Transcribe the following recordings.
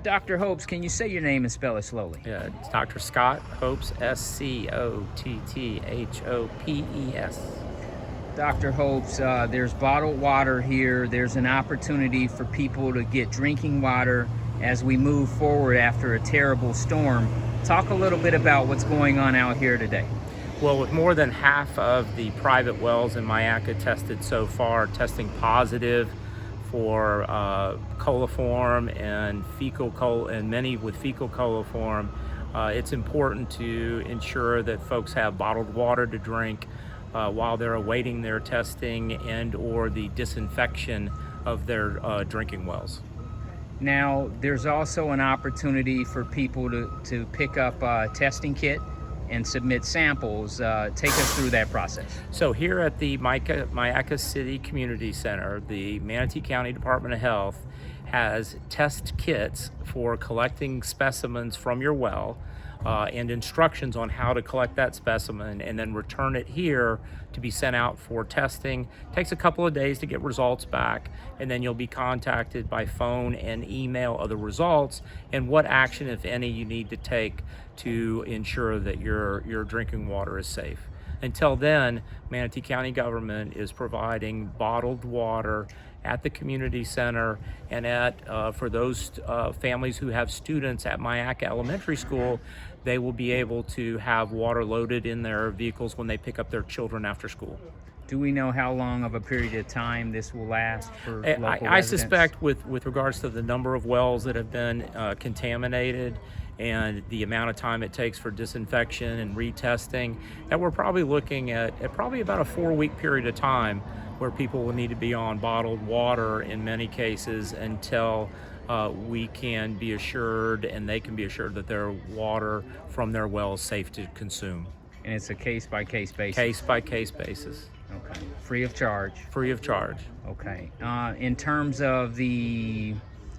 Dr. Hopes, can you say your name and spell it slowly? Yeah, it's Dr. Scott Hopes, Scotthopes. Dr. Hopes, there's bottled water here. There's an opportunity for people to get drinking water as we move forward after a terrible storm. Talk a little bit about what's going on out here today. Well, with more than half of the private wells in Mayakka tested so far, testing positive for coliform and and many with fecal coliform, it's important to ensure that folks have bottled water to drink while they're awaiting their testing and or the disinfection of their drinking wells. Now, there's also an opportunity for people to pick up a testing kit and submit samples. Take us through that process. So here at the Mayakka City Community Center, the Manatee County Department of Health has test kits for collecting specimens from your well and instructions on how to collect that specimen and then return it here to be sent out for testing. It takes a couple of days to get results back, and then you'll be contacted by phone and email of the results and what action, if any, you need to take to ensure that your drinking water is safe. Until then, Manatee County government is providing bottled water at the community center and for those families who have students at Mayakka Elementary School, they will be able to have water loaded in their vehicles when they pick up their children after school. Do we know how long of a period of time this will last for local residents? I suspect with regards to the number of wells that have been contaminated and the amount of time it takes for disinfection and retesting, that we're probably looking at probably about a 4-week period of time where people will need to be on bottled water in many cases until we can be assured and they can be assured that their water from their well is safe to consume. And it's a case-by-case basis? Case-by-case basis. Okay. Free of charge? Free of charge. Okay. In terms of the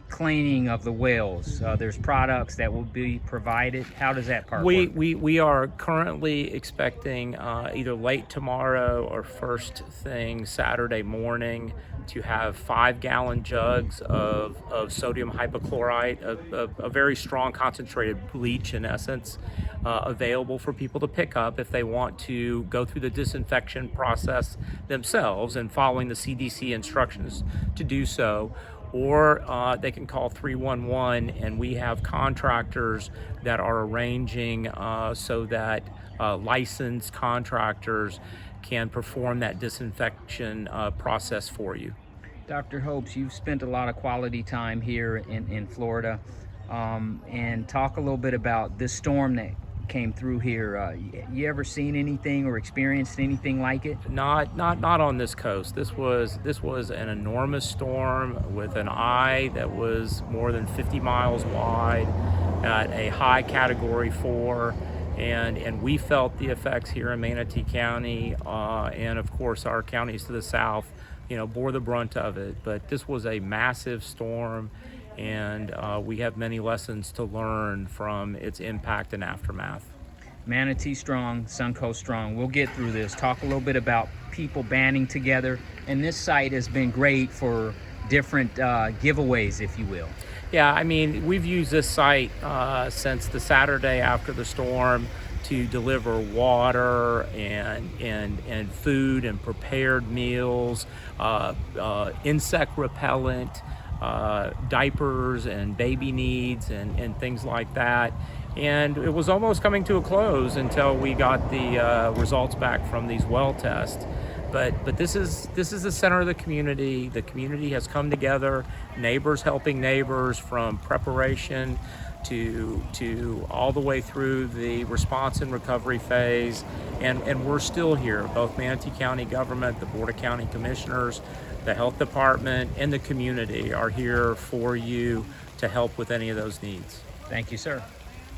cleaning of the wells, there's products that will be provided. How does that part work? We are currently expecting either late tomorrow or first thing Saturday morning to have 5-gallon jugs of sodium hypochlorite, a very strong concentrated bleach in essence, available for people to pick up if they want to go through the disinfection process themselves and following the CDC instructions to do so. Or they can call 311, and we have contractors that are arranging so that licensed contractors can perform that disinfection process for you. Dr. Hopes, you've spent a lot of quality time here in Florida, and talk a little bit about this storm that came through here. You ever seen anything or experienced anything like it? Not on this coast. This was an enormous storm with an eye that was more than 50 miles wide at a high Category 4, and we felt the effects here in Manatee County, and of course our counties to the south, bore the brunt of it. But this was a massive storm, and we have many lessons to learn from its impact and aftermath. Manatee strong, Suncoast strong. We'll get through this. Talk a little bit about people banding together, and this site has been great for different giveaways, if you will. Yeah, I mean, we've used this site since the Saturday after the storm to deliver water and food and prepared meals, insect repellent, diapers and baby needs and things like that. And it was almost coming to a close until we got the results back from these well tests. But this is the center of the community. The community has come together, neighbors helping neighbors, from preparation to all the way through the response and recovery phase. And we're still here. Both Manatee County government, the Board of County Commissioners, the health department, and the community are here for you to help with any of those needs. Thank you, sir.